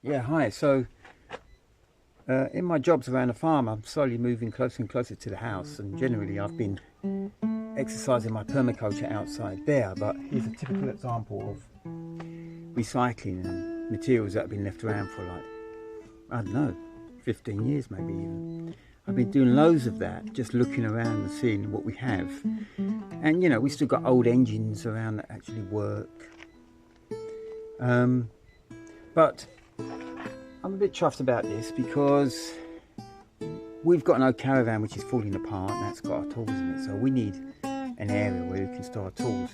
Yeah, hi. So, in my jobs around the farm, I'm slowly moving closer and closer to the house, and generally, I've been exercising my permaculture outside there. But here's a typical example of recycling and materials that have been left around for like, I don't know, 15 years maybe even. I've been doing loads of that, just looking around and seeing what we have. And we still got old engines around that actually work. But I'm a bit chuffed about this because we've got an old caravan which is falling apart and that's got our tools in it. So we need an area where we can store our tools.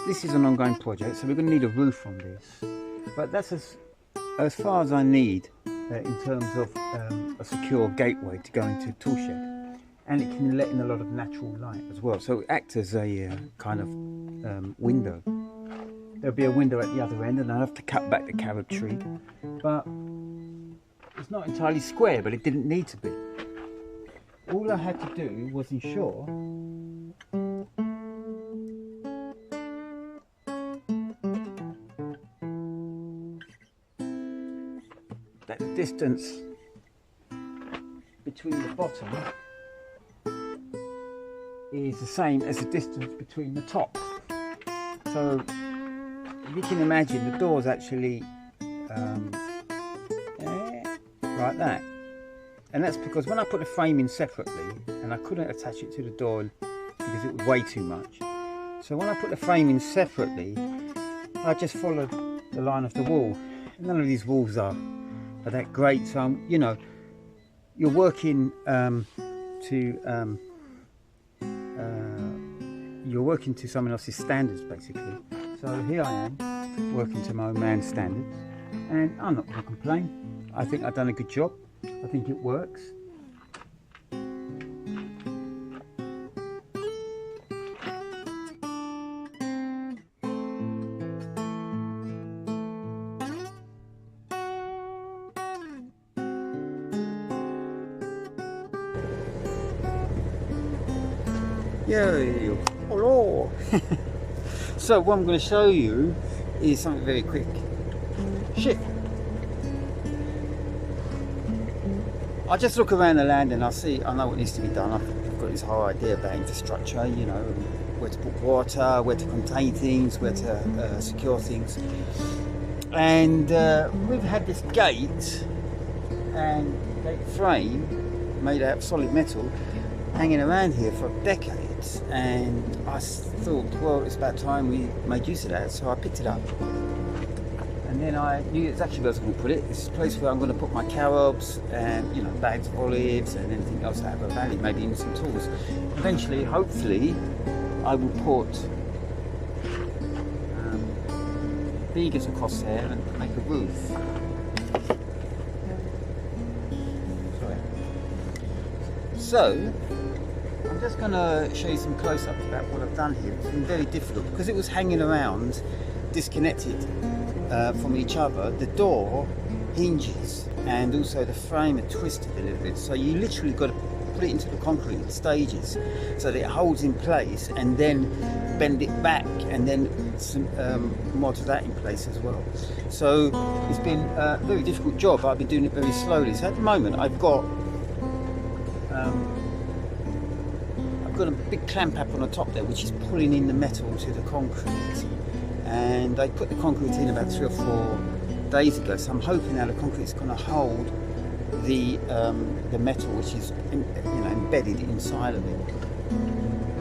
This is an ongoing project, so we're going to need a roof on this. But that's as far as I need in terms of a secure gateway to go into a tool shed. And it can let in a lot of natural light as well. So it acts as a kind of window. There'll be a window at the other end and I'll have to cut back the carob tree. But it's not entirely square, but it didn't need to be. All I had to do was ensure that the distance between the bottom is the same as the distance between the top. So if you can imagine, the door's actually like that. And that's because when I put the frame in separately, and I couldn't attach it to the door because it was way too much. So when I put the frame in separately, I just followed the line of the wall. None of these walls are that great. So, you're working you're working to someone else's standards, basically. So here I am, working to my own man's standards, and I'm not going to complain. I think I've done a good job. I think it works. Yeah, hello. So what I'm going to show you is something very quick. Shit. I just look around the land and I know what needs to be done. I've got this whole idea about infrastructure, where to put water, where to contain things, where to secure things. And we've had this gate and gate frame made out of solid metal hanging around here for decades, and I thought, well, it's about time we made use of that, so I picked it up. And then I knew exactly where I was going to put it. This is a place where I'm going to put my carobs and bags of olives and anything else that have a value, maybe even some tools. Eventually, hopefully, I will put beagers across there and make a roof. Sorry. So I'm just going to show you some close-ups about what I've done here. It's been very difficult because it was hanging around disconnected from each other. The door hinges and also the frame are twisted a little bit, so you literally got to put it into the concrete in stages so that it holds in place, and then bend it back and then mod that in place as well. So it's been a very difficult job. I've been doing it very slowly. So at the moment I've got a big clamp up on the top there which is pulling in the metal to the concrete, and I put the concrete in about 3 or 4 days ago, so I'm hoping now the concrete is going to hold the metal which is embedded inside of it.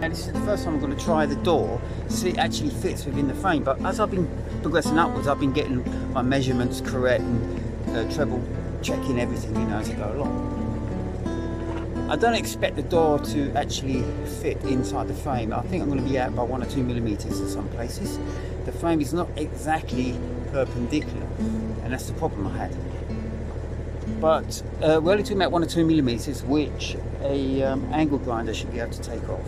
And this is the first time I'm going to try the door to see it actually fits within the frame, but as I've been progressing upwards I've been getting my measurements correct and treble checking everything as I go along. I don't expect the door to actually fit inside the frame. I think I'm going to be out by 1 or 2 millimeters in some places. The frame is not exactly perpendicular, and that's the problem I had. But we're only talking about 1 or 2 millimeters, which a angle grinder should be able to take off.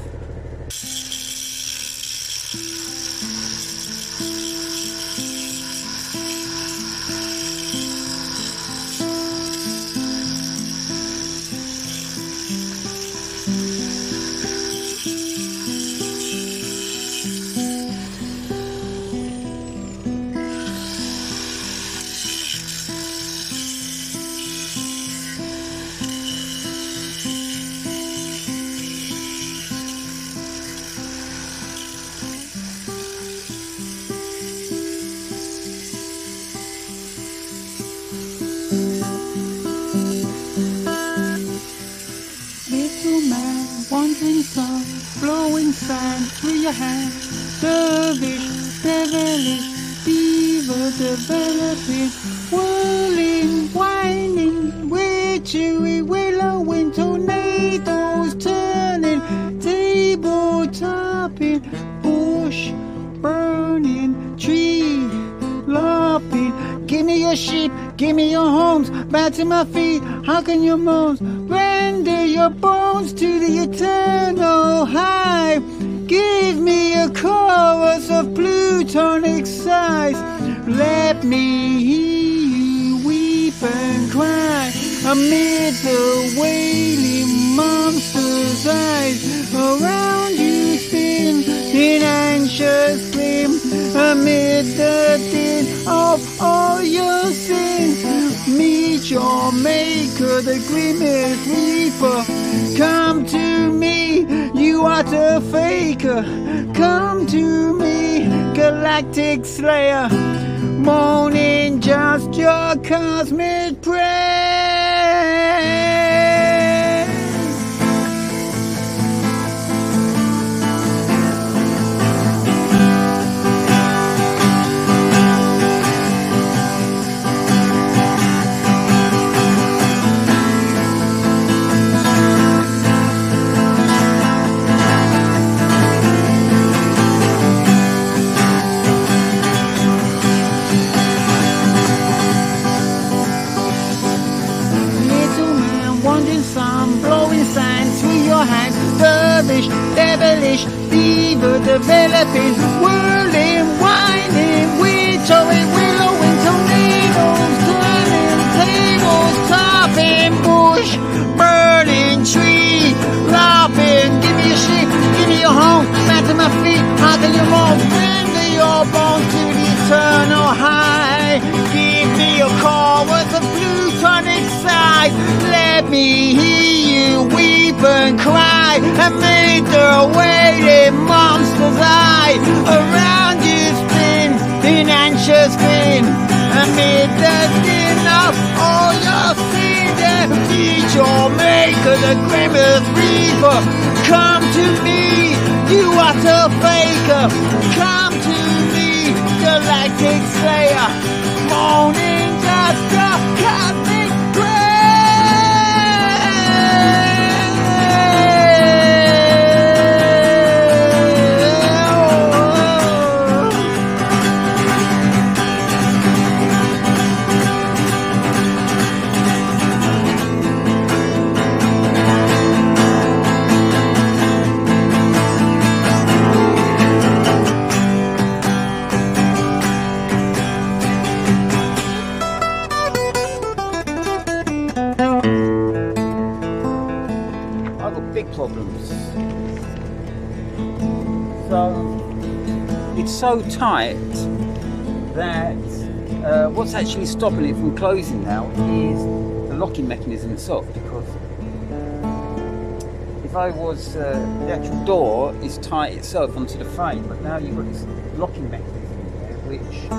developing, whirling, winding, witchery, willowing, tornadoes turning, table topping, bush burning, tree lopping. Give me your sheep, give me your homes, bow to my feet, hearken your moans, render your bones to the eternal high. Give me a chorus of plutonic sighs, let me hear you weep and cry amid the wailing monster's eyes. Around you spin in anxious grim, amid the din of all your sins. Meet your maker, the grimmest reaper. Come to me, you utter faker. Come to me, galactic slayer, moaning just your cosmic prayer. Dervish, devilish, fever developing, whirling, winding, witchery, willowing, tornadoes turning, tables topping, bush burning, tree lopping. Give me your sheep, give me your home, back to my feet, hearken your moans, render your bones to the eternal high. Give me a chorus of plutonic sighs, let me hear you weep and cry amid the wailing monster's eye. Around you spin in anxious grin, amid the din of all your sins. Meet your maker, the grimmest reaper. Come to me, you utter faker. Come to me, galactic slayer, moaning just your cosmic prayer. Big problems. So it's so tight that what's actually stopping it from closing now is the locking mechanism itself, because if I was the actual door is tight itself onto the frame, but now you've got this locking mechanism in there which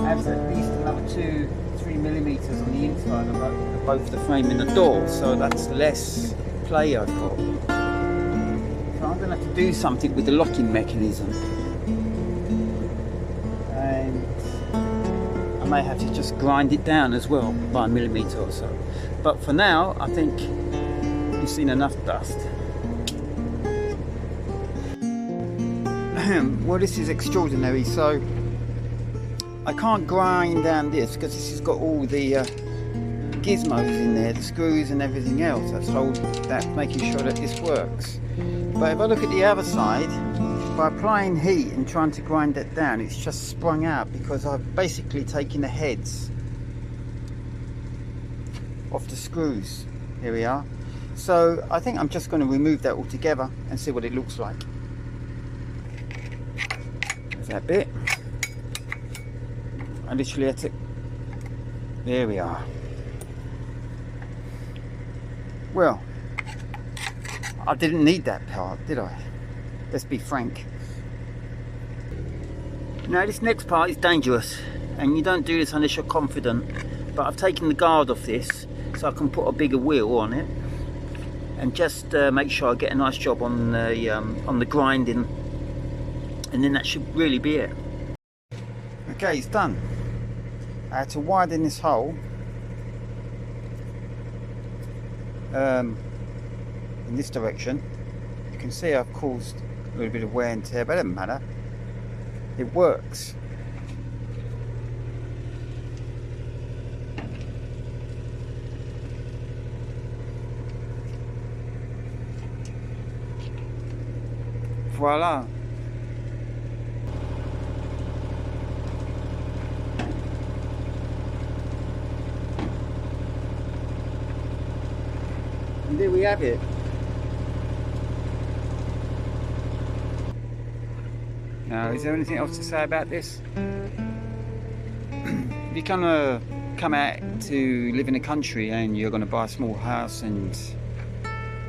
adds at least another 2-3 millimeters on the inside of both the frame and the door, so that's less play I've got. So I'm going to have to do something with the locking mechanism, and I may have to just grind it down as well by a millimeter or so. But for now, I think you've seen enough dust. Well, this is extraordinary. So I can't grind down this because this has got all the gizmos in there, the screws and everything else that's making sure that this works. But if I look at the other side, by applying heat and trying to grind that down, it's just sprung out because I've basically taken the heads off the screws. Here we are. So I think I'm just going to remove that altogether and see what it looks like. There's that bit. I literally had to, there we are. Well, I didn't need that part, did I? Let's be frank. Now this next part is dangerous, and you don't do this unless you're confident, but I've taken the guard off this so I can put a bigger wheel on it and just make sure I get a nice job on the grinding, and then that should really be it. Okay, it's done. I had to widen this hole in this direction. You can see I've caused a little bit of wear and tear, but it doesn't matter. It works. Voila. And there we have it. Now, is there anything else to say about this? If you're gonna come out to live in the country and you're gonna buy a small house and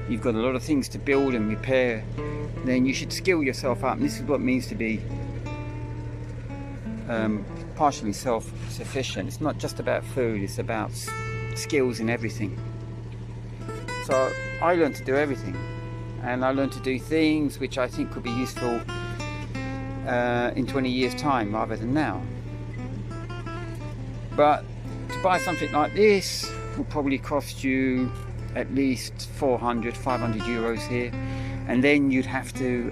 you've got a lot of things to build and repair, then you should skill yourself up. And this is what it means to be partially self-sufficient. It's not just about food, it's about skills in everything. So I learned to do everything, and I learned to do things which I think could be useful in 20 years time rather than now. But to buy something like this will probably cost you at least 400, 500 euros here, and then you'd have to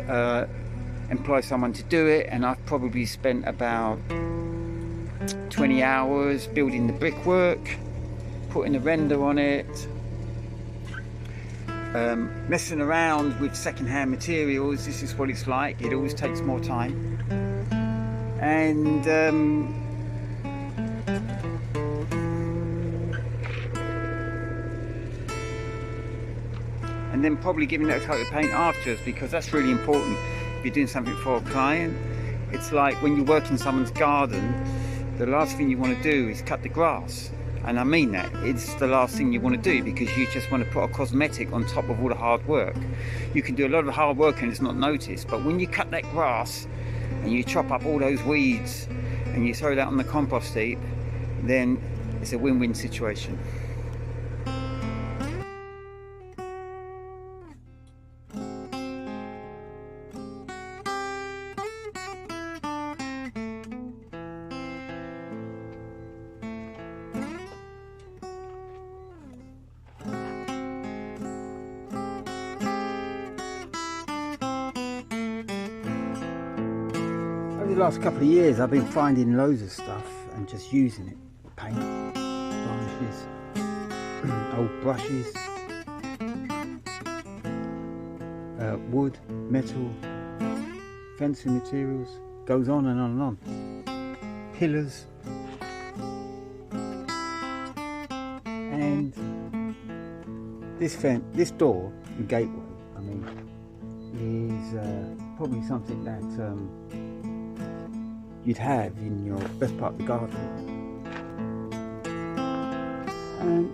employ someone to do it, and I've probably spent about 20 hours building the brickwork, putting a render on it, messing around with second-hand materials. This is what it's like. It always takes more time, and then probably giving it a coat of paint afterwards, because that's really important if you're doing something for a client. It's like when you work in someone's garden, the last thing you want to do is cut the grass. And I mean that, it's the last thing you want to do, because you just want to put a cosmetic on top of all the hard work. You can do a lot of hard work and it's not noticed, but when you cut that grass and you chop up all those weeds and you throw that on the compost heap, then it's a win-win situation. The last couple of years I've been finding loads of stuff and just using it. Paint, varnishes, old brushes, wood, metal, fencing materials, goes on and on and on. Pillars, and this door, the gateway, I mean, is probably something that you'd have in your best part of the garden. And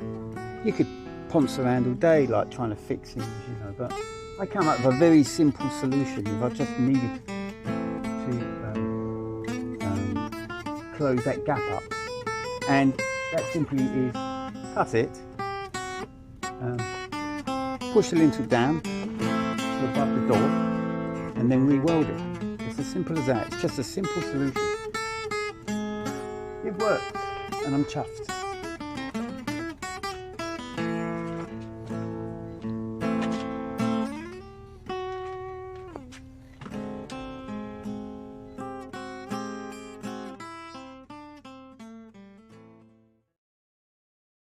you could ponce around all day like trying to fix things, you know, but I come up with a very simple solution. If I just needed to close that gap up, and that simply is cut it, push the lintel down to above the door, and then re-weld it. It's as simple as that. It's just a simple solution. It works, and I'm chuffed.